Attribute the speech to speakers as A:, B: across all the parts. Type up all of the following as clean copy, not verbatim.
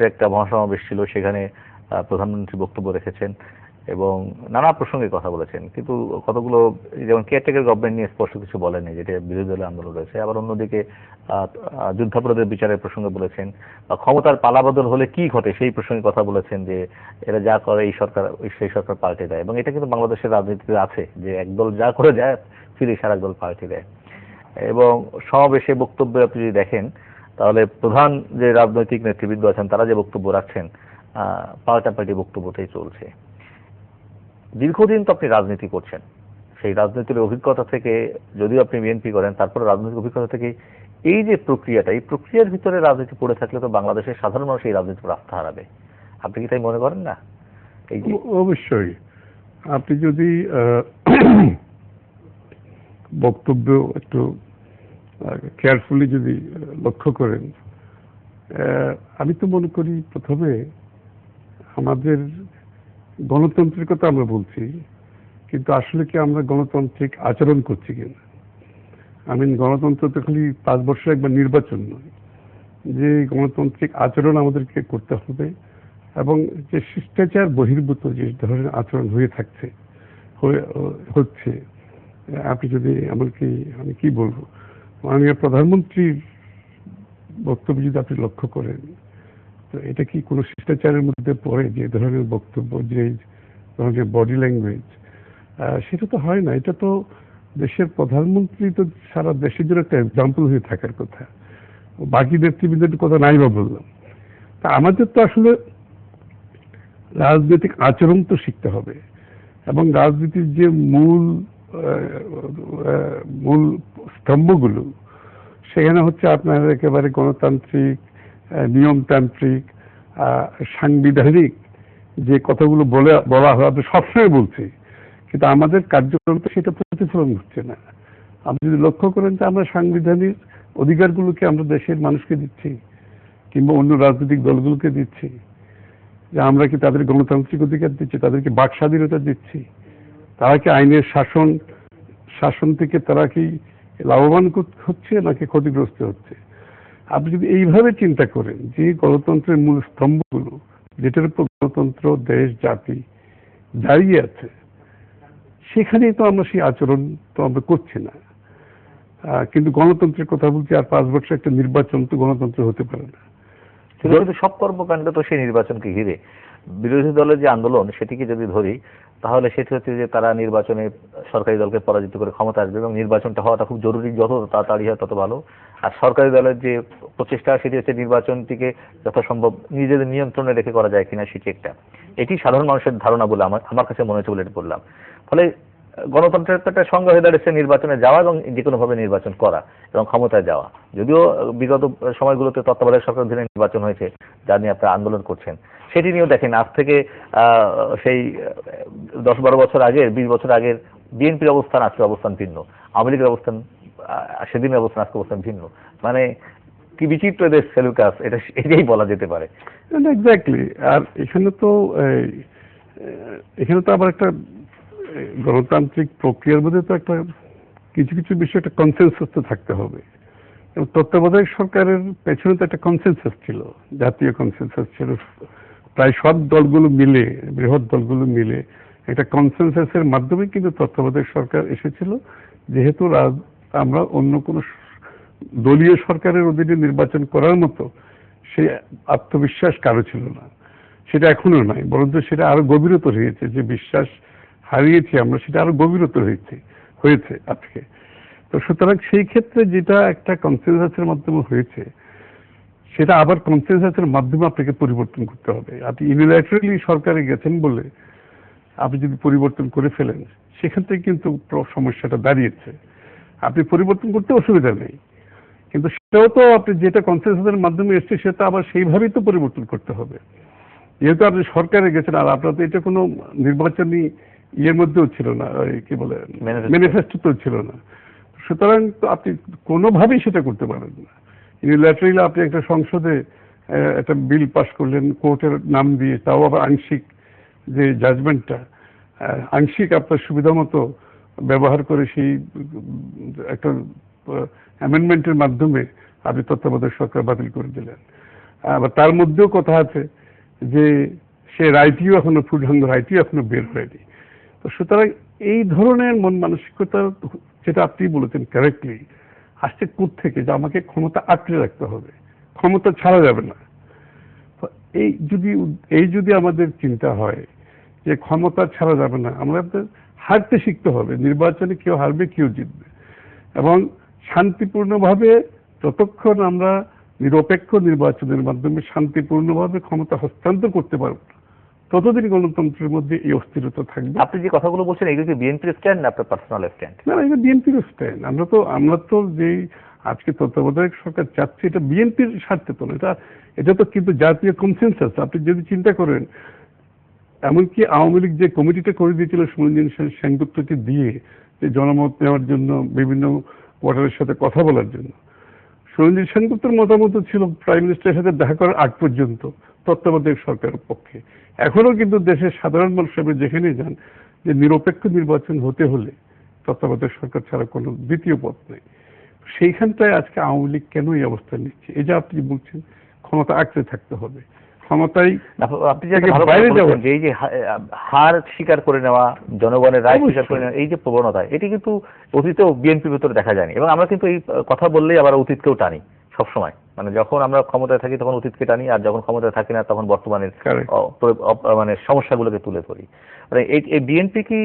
A: একটা মহাসমাবেশ ছিল, সেখানে প্রধানমন্ত্রী বক্তব্য রেখেছেন এবং নানা প্রসঙ্গে কথা বলেছেন, কিন্তু কতগুলো যেমন কেয়ারটেকার গভর্নমেন্ট নিয়ে স্পষ্ট কিছু বলেনি, যেটা বিরোধী দলের আন্দোলন রয়েছে। আবার অন্যদিকে যুদ্ধাপরাধের বিচারের প্রসঙ্গে বলেছেন, বা ক্ষমতার পালাবদল হলে কি ঘটে সেই প্রসঙ্গে কথা বলেছেন, যে এরা যা করে এই সরকার সেই সরকার পাল্টে দেয়। এবং এটা কিন্তু বাংলাদেশের রাজনীতিতে আছে, যে একদল যা করে যায় ফিরে সারা দল পাল্টে দেয়। এবং সমাবেশে বক্তব্যে আপনি যদি দেখেন, তাহলে প্রধান যে রাজনৈতিক নেতৃবৃন্দ আছেন তারা যে বক্তব্য রাখছেন, পাল্টাপাল্টি বক্তব্যটাই চলছে। দীর্ঘদিন তো আপনি রাজনীতি করছেন, সেই রাজনীতির অভিজ্ঞতা থেকে, যদিও আপনি বিএনপি করেন, তারপরে রাজনৈতিক অভিজ্ঞতা থেকে এই যে প্রক্রিয়াটা, এই প্রক্রিয়ার ভিতরে রাজনীতি পড়ে থাকলে তো বাংলাদেশের সাধারণ মানুষ এই রাজনীতির রাস্তা হারাবে। আপনি কি তাই মনে করেন না? এই যে
B: অবশ্যই আপনি যদি বক্তব্য একটু কেয়ারফুলি যদি লক্ষ্য করেন, আমি তো মনে করি প্রথমে আমাদের গণতন্ত্রের কথা আমরা বলছি, কিন্তু আসলে কি আমরা গণতান্ত্রিক আচরণ করছি কিনা? গণতন্ত্র তো খালি 5 বছর একবার নির্বাচন নয়, যে গণতান্ত্রিক আচরণ আমাদেরকে করতে হবে, এবং যে শিষ্টাচার বহির্ভূত যে ধরনের আচরণ হয়ে থাকছে হচ্ছে, আপনি যদি এমনকি আমি কি বলবো, মাননীয় প্রধানমন্ত্রীর বক্তব্য যদি আপনি লক্ষ্য করেন, তো এটা কি কোনো শিষ্টাচারের মধ্যে পড়ে? যে ধরনের বক্তব্য, যে ধরনের বডি ল্যাঙ্গুয়েজ, সেটা তো হয় না। এটা তো দেশের প্রধানমন্ত্রী, তো সারা দেশের জন্য একটা এক্সাম্পল হয়ে থাকার কথা। বাকি নেতৃবৃন্দের কথা নাই বা বললাম। তা আমাদের তো আসলে রাজনৈতিক আচরণ তো শিখতে হবে, এবং রাজনীতির যে মূল স্তম্ভগুলো, সেখানে হচ্ছে আপনার একেবারে গণতান্ত্রিক, নিয়মতান্ত্রিক, সাংবিধানিক যে কথাগুলো বলা হয়, আমরা সবসময় বলছি, কিন্তু আমাদের কার্যক্রম তো সেটা প্রতিফলন হচ্ছে না। আপনি যদি লক্ষ্য করেন যে আমরা সাংবিধানিক অধিকারগুলোকে আমরা দেশের মানুষকে দিচ্ছি, কিংবা অন্য রাজনৈতিক দলগুলোকে দিচ্ছি, যে আমরা কি তাদের গণতান্ত্রিক অধিকার দিচ্ছি, তাদেরকে বাক স্বাধীনতা দিচ্ছি, তারা কি আইনের শাসন থেকে তারা কি লাভবান হচ্ছে নাকি ক্ষতিগ্রস্ত হচ্ছে? আপনি যদি এইভাবে চিন্তা করেন যে গণতন্ত্রের মূল স্তম্ভগুলো, যেটার উপর গণতন্ত্র, দেশ, জাতি দাঁড়িয়ে আছে, সেখানেই তো আমরা সেই আচরণ তো আমরা করছি না। কিন্তু গণতন্ত্রের কথা বলছি, আর 5 বছর একটা নির্বাচন তো গণতন্ত্র হতে পারে না।
A: কিন্তু সব কর্মকাণ্ড তো সেই নির্বাচনকে ঘিরে। বিরোধী দলের যে আন্দোলন, সেটিকে যদি ধরি, তাহলে সেটি হচ্ছে যে তারা নির্বাচনে সরকারি দলকে পরাজিত করে ক্ষমতা আসবে, এবং নির্বাচনটা হওয়াটা খুব জরুরি, যত তাড়াতাড়ি হয় তত ভালো। আর সরকারি দলের যে প্রচেষ্টা, সেটি হচ্ছে নির্বাচনটিকে যথাসম্ভব নিজেদের নিয়ন্ত্রণে রেখে করা যায় কিনা সেটি একটা। এটি সাধারণ মানুষের ধারণা বলে আমার কাছে মনে হচ্ছে বলে এটা বললাম। ফলে গণতন্ত্রের একটা সংজ্ঞা হয়ে দাঁড়িয়েছে নির্বাচনে যাওয়া এবং যে কোনোভাবে নির্বাচন করা এবং ক্ষমতায় যাওয়া। যদিও বিগত সময়গুলোতে তত্ত্বাবধায়ক সরকার অধীনে নির্বাচন হয়েছে, যা নিয়ে আপনারা আন্দোলন করছেন, সেটি নিয়েও দেখেন আজ থেকে সেই 10-12 বছর আগের, 20 বছর আগের বিএনপির অবস্থান আজকের অবস্থান ভিন্ন, আওয়ামী লীগের অবস্থান সেদিনের অবস্থান আজকের অবস্থান ভিন্ন। মানে কি বিচিত্র দেশ সেলুকাস, এটাই বলা যেতে পারে।
B: এক্স্যাক্টলি। আর এখানে তো আবার একটা গণতান্ত্রিক প্রক্রিয়ার মধ্যে তো একটা কিছু কিছু বিষয় একটা কনসেনসাস তো থাকতে হবে। তত্ত্বাবধায়ক সরকারের পেছনে তো একটা কনসেনসাস ছিল, জাতীয় কনসেনসাস ছিল, প্রায় সব দলগুলো মিলে, বৃহৎ দলগুলো মিলে একটা কনসেনসাসের মাধ্যমে কিন্তু তত্ত্বাবধায়ক সরকার এসেছিল, যেহেতু আমরা অন্য কোনো দলীয় সরকারের অধীনে নির্বাচন করার মতো সেই আত্মবিশ্বাস কারো ছিল না। সেটা এখনো নাই, বরঞ্চ সেটা আরো গভীরতর হয়েছে। যে বিশ্বাস হারিয়েছি আমরা, সেটা আরো গভীরতর হয়েছে আজকে। তো সুতরাং সেই ক্ষেত্রে যেটা একটা কনসেনসাসের মাধ্যমে হয়েছে, সেটা আবার কনসেনসাসের মাধ্যমে আপনাকে পরিবর্তন করতে হবে। আপনি ইউনিল্যাটারালি সরকারে গেছেন বলে আপনি যদি পরিবর্তন করে ফেলেন, সেখান থেকে কিন্তু সমস্যাটা দাঁড়িয়েছে। আপনি পরিবর্তন করতে অসুবিধা নেই, কিন্তু সেটাও তো আপনি যেটা কনসেনসাসের মাধ্যমে এসছে, সেটা আবার সেইভাবেই তো পরিবর্তন করতে হবে। যেহেতু আপনি সরকারে গেছেন, আর আপনার তো এটা কোনো নির্বাচনী ইয়ের মধ্যেও ছিল না, কি বলে, ম্যানিফেস্টোতেও ছিল না। সুতরাং তো আপনি কোনোভাবেই সেটা করতে পারেন না। ইউনিল্যাটারালি আপনি একটা সংসদে একটা বিল পাস করলেন কোর্টের নাম দিয়ে, তাও আবার আংশিক, যে জাজমেন্টটা আংশিক আপনার সুবিধা মতো ব্যবহার করে সেই একটা অ্যামেন্ডমেন্টের মাধ্যমে আপনি তত্ত্বাবধায়ক সরকার বাতিল করে দিলেন। আবার তার মধ্যেও কথা আছে যে সে রায়টিও এখনো পূর্ণাঙ্গ রায়টিও এখনো বের হয়নি। তো সুতরাং এই ধরনের মন মানসিকতা, যেটা আপনি বলেছেন কারেক্টলি, আসছে কোত্থেকে যে আমাকে ক্ষমতা আঁকড়ে রাখতে হবে, ক্ষমতা ছাড়া যাবে না। এই যদি আমাদের চিন্তা হয় যে ক্ষমতা ছাড়া যাবে না, আমরা হারতে শিখতে হবে। নির্বাচনে কেউ হারবে কেউ জিতবে, এবং শান্তিপূর্ণভাবে যতক্ষণ আমরা নিরপেক্ষ নির্বাচনের মাধ্যমে শান্তিপূর্ণভাবে ক্ষমতা হস্তান্তর করতে পারব না, ততদিন গণতন্ত্রের মধ্যে এই অস্থিরতা থাকবে।
A: আপনি যে কথাগুলো বলছেন এগুলো কি বিএনপির স্ট্যান্ড না আপনার পার্সোনাল স্ট্যান্ড?
B: না, এটা বিএনপির স্ট্যান্ড। আমরা তো যেই আজকে তত্ত্বাবধায়ক সরকার চাচ্ছে, এটা বিএনপির স্বার্থে তো না, এটা তো কিন্তু জাতীয় কনসেনসাস। আপনি যদি চিন্তা করেন, এমনকি আওয়ামী লীগ যে কমিটিটা করে দিয়েছিল সুমনজিৎ সেনগুপ্তকে দিয়ে, যে জনমত নেওয়ার জন্য, বিভিন্ন কোয়ার্টারের সাথে কথা বলার জন্য, সুমনজিৎ সেনগুপ্তের মতামত ছিল প্রাইম মিনিস্টারের সাথে দেখা করার আগ পর্যন্ত তত্ত্বাবধায়ক সরকারের পক্ষে। এখনো কিন্তু দেশের সাধারণ মানুষ যেখানেই যান, যে নিরপেক্ষ নির্বাচন হতে হলে তত্ত্বাবধায়ক সরকার ছাড়া কোনো দ্বিতীয় পথ নেই। সেইখানটায় আজকে আওয়ামী লীগ কেন এই অবস্থা নিচ্ছে? এই যে আপনি বলছেন ক্ষমতা আঁকড়ে থাকতে হবে, ক্ষমতায়
A: আপনি যে এই যে হার স্বীকার করে নেওয়া, জনগণের রায় স্বীকার করে নেওয়া, এই যে প্রবণতা, এটি কিন্তু অতীতেও বিএনপির ভিতরে দেখা যায়নি। এবং আমরা কিন্তু এই কথা বললেই আবার অতীতকেও টানি সবসময়। মানে যখন আমরা ক্ষমতায় থাকি তখন অতীতকে টানি, আর যখন ক্ষমতায় থাকি না তখন বর্তমানের মানে সমস্যাগুলোকে তুলে ধরি। মানে এই বিএনপি কি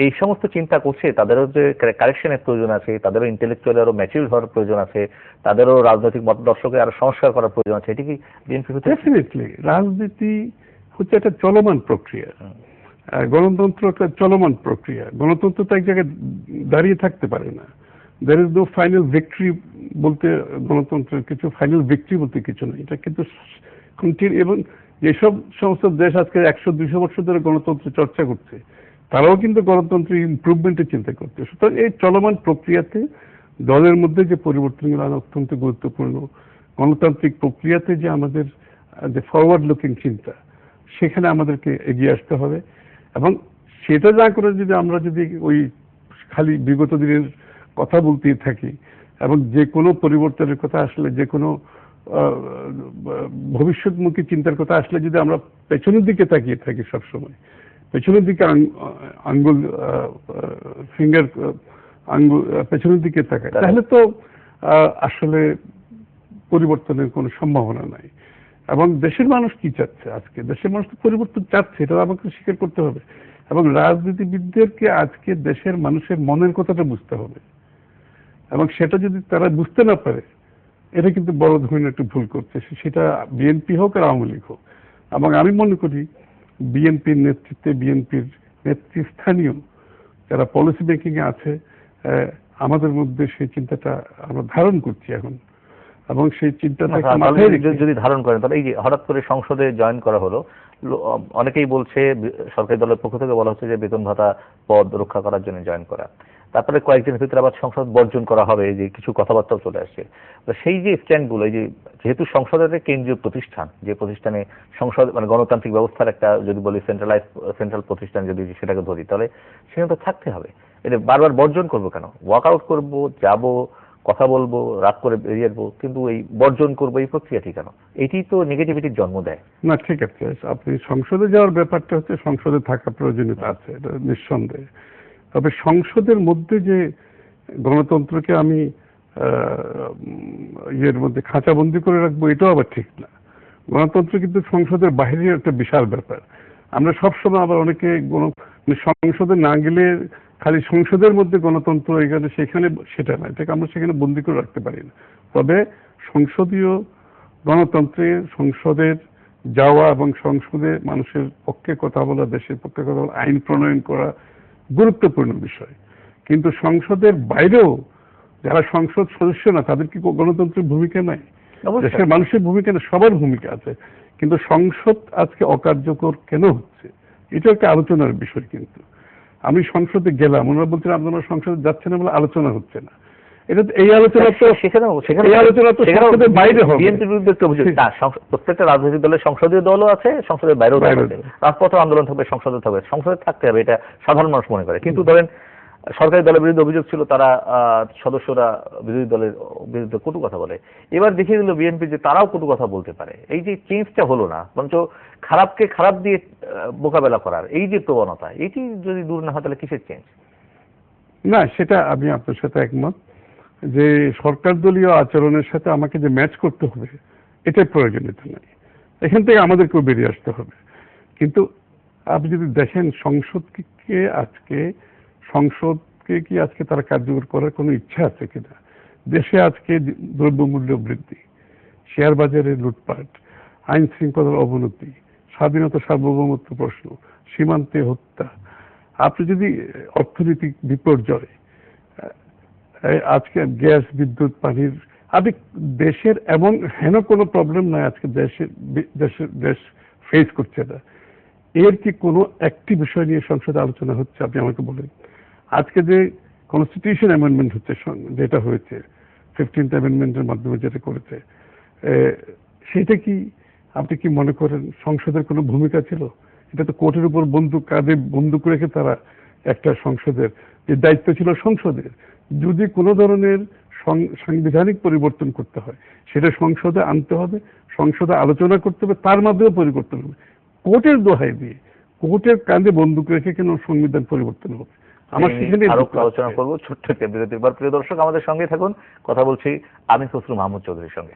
A: এই সমস্ত চিন্তা করছে? তাদেরও যে কারেকশনের প্রয়োজন আছে, তাদেরও ইন্টেলেকচুয়ালি আরো ম্যাচিউর হওয়ার প্রয়োজন আছে, তাদেরও রাজনৈতিক মতাদর্শকে আরো সংস্কার করার প্রয়োজন আছে। এটি কি বিএনপি?
B: ডেফিনেটলি রাজনীতি হচ্ছে একটা চলমান প্রক্রিয়া, গণতন্ত্র একটা চলমান প্রক্রিয়া। গণতন্ত্র তো এক জায়গায় দাঁড়িয়ে থাকতে পারে না। there is no final victory বলতে, গণতন্ত্রের কিছু ফাইনাল ভিক্টরি বলতে কিছু নেই। এটা কিন্তু এবং যেসব সমস্ত দেশ আজকে 100-200 বছর ধরে গণতন্ত্র চর্চা করছে, তারাও কিন্তু গণতন্ত্রের ইমপ্রুভমেন্টের চিন্তা করছে। সুতরাং এই চলমান প্রক্রিয়াতে দলের মধ্যে যে পরিবর্তনগুলো আনা অত্যন্ত গুরুত্বপূর্ণ। গণতান্ত্রিক প্রক্রিয়াতে যে আমাদের যে ফরওয়ার্ড লুকিং চিন্তা, সেখানে আমাদেরকে এগিয়ে আসতে হবে। এবং সেটা না করে যদি আমরা ওই খালি বিগত দিনের কথা বলতেই থাকি, এবং যে কোনো পরিবর্তনের কথা আসলে, যে কোনো ভবিষ্যৎমুখী চিন্তার কথা আসলে যদি আমরা পেছনের দিকে তাকিয়ে থাকি, সবসময় পেছনের দিকে আঙ্গুল পেছনের দিকে তাকাই, তাহলে তো আসলে পরিবর্তনের কোনো সম্ভাবনা নাই। এবং দেশের মানুষ কি চাচ্ছে? আজকে দেশের মানুষ তো পরিবর্তন চাচ্ছে, এটা আমাকে স্বীকার করতে হবে। এবং রাজনীতিবিদদেরকে আজকে দেশের মানুষের মনের কথাটা বুঝতে হবে, এবং সেটা যদি তারা বুঝতে না পারে, এটা কিন্তু বড় ধরনের একটু ভুল করছে, সেটা বিএনপি হোক আর আওয়ামী লীগ হোক। এবং আমি মনে করি বিএনপির নেতৃত্বে, বিএনপির নেতৃস্থানীয় যারা পলিসি মেকিং এ আছে, আমাদের মধ্যে সেই চিন্তাটা আমরা ধারণ করছি এখন, এবং সেই চিন্তাটা
A: যদি ধারণ করেন, তাহলে এই যে হঠাৎ করে সংসদে জয়েন করা হলো, অনেকেই বলছে, সরকারি দলের পক্ষ থেকে বলা হচ্ছে যে বেতন ভাতা পদ রক্ষা করার জন্য জয়েন করা। তারপরে কয়েকদিনের ভিতরে আবার সংসদ বর্জন করা হবে, এই যে কিছু কথাবার্তাও চলে আসছে। সেই যে স্ট্যান্ডগুলো, এই যে যেহেতু সংসদের কেন্দ্রীয় প্রতিষ্ঠান, যে প্রতিষ্ঠানে সংসদ মানে গণতান্ত্রিক ব্যবস্থার একটা, যদি বলি সেন্ট্রাল প্রতিষ্ঠান যদি সেটাকে ধরি, তাহলে সেখানে তো থাকতে হবে। এটা বারবার বর্জন করবো কেন? ওয়াক আউট করবো, যাবো, কথা বলবো, রাগ করে বেরিয়ে আসবো, কিন্তু এই বর্জন করবো এই প্রক্রিয়াটি কেন? এটি তো নেগেটিভিটির জন্ম দেয়
B: না। ঠিক আছে, আপনি সংসদে যাওয়ার ব্যাপারটা হচ্ছে, সংসদে থাকা প্রয়োজনীয়তা আছে, এটা নিঃসন্দেহে। তবে সংসদের মধ্যে যে গণতন্ত্রকে আমি ইয়ের মধ্যে খাঁচাবন্দি করে রাখবো, এটাও আবার ঠিক না। গণতন্ত্র কিন্তু সংসদের বাইরের একটা বিশাল ব্যাপার। আমরা সবসময় আবার অনেকে সংসদে না গেলে খালি সংসদের মধ্যে গণতন্ত্র এখানে সেখানে, সেটা না, এটাকে আমরা সেখানে বন্দি করে রাখতে পারি না। তবে সংসদীয় গণতন্ত্রে সংসদের যাওয়া এবং সংসদে মানুষের পক্ষে কথা বলা, দেশের পক্ষে কথা বলা, আইন প্রণয়ন করা গুরুত্বপূর্ণ বিষয়। কিন্তু সংসদের বাইরেও যারা সংসদ সদস্য না, তাদের কি গণতন্ত্রের ভূমিকা নাই? দেশের মানুষের ভূমিকা না, সবার ভূমিকা আছে। কিন্তু সংসদ আজকে অকার্যকর কেন হচ্ছে, এটা একটা আলোচনার বিষয়। কিন্তু আমি সংসদে গেলাম, ওনারা বলছেন আপনারা সংসদে যাচ্ছেন না বলে আলোচনা হচ্ছে না। এটা এই আলোচনা তো সংসদের বাইরে হবে।
A: বিএনপির বিরুদ্ধে একটা অভিযোগ, প্রত্যেকটা রাজনৈতিক দলের সংসদীয় দলও আছে, সংসদের বাইরেও আছে, রাজপথ আন্দোলন থাকবে, সংসদে থাকবে, সংসদে থাকতে হবে, এটা সাধারণ মানুষ মনে করে। কিন্তু ধরেন সরকারি দলের বিরুদ্ধে অভিযোগ ছিল তারা সদস্যরা বিরোধী দলের বিরুদ্ধে কটু কথা বলে। এবার দেখিয়ে দিল বিএনপি যে তারাও কটু কথা বলতে পারে। এই যে চেঞ্জটা হলো না, বরঞ্চ খারাপকে খারাপ দিয়ে মোকাবেলা করার এই যে প্রবণতা, এটি যদি দূর না হয় তাহলে কিসের চেঞ্জ?
B: না, সেটা আমি আপনার সাথে একমত যে সরকার দলীয় আচরণের সাথে আমাকে যে ম্যাচ করতে হবে এটাই প্রয়োজনীয়তা নাই। এখান থেকে আমাদেরকেও বেরিয়ে আসতে হবে। কিন্তু আপনি যদি দেখেন সংসদকে কি আজকে তারা কার্যকর করার কোনো ইচ্ছা আছে কিনা? দেশে আজকে দ্রব্যমূল্য বৃদ্ধি, শেয়ার বাজারে লুটপাট, আইন শৃঙ্খলার অবনতি, স্বাধীনতা সার্বভৌমত্ব প্রশ্ন, সীমান্তে হত্যা, আপনি যদি অর্থনৈতিক বিপর্যয়, আজকে গ্যাস বিদ্যুৎ পানির, আপনি দেশের এমন হেন কোনো প্রবলেম নাই আজকে দেশ ফেস করছে না। এর কি কোনো একটি বিষয় নিয়ে সংসদে আলোচনা হচ্ছে? আপনি আমাকে বলেন। আজকে যে কনস্টিটিউশন অ্যামেন্ডমেন্ট হচ্ছে, যেটা হয়েছে 15th অ্যামেন্ডমেন্টের মাধ্যমে যেটা করেছে, সেটা কি আপনি কি মনে করেন সংসদের কোনো ভূমিকা ছিল? এটা তো কোর্টের উপর কাঁধে বন্দুক রেখে তারা একটা সংসদের যে দায়িত্ব ছিল সংসদের, যদি কোনো ধরনের সাংবিধানিক পরিবর্তন করতে হয় সেটা সংসদে আনতে হবে, সংসদে আলোচনা করতে হবে, তার মাধ্যমে পরিবর্তন হবে। কোর্টের দোহাই দিয়ে, কোর্টের কাঁধে বন্দুক রেখে কেন সংবিধান পরিবর্তন হবে? আমার সেখানে
A: আরো আলোচনা করবো ছোট্ট একটা বিরতির পর। প্রিয় দর্শক, আমাদের সঙ্গে থাকুন। কথা বলছি আমির খসরু মাহমুদ চৌধুরীর সঙ্গে।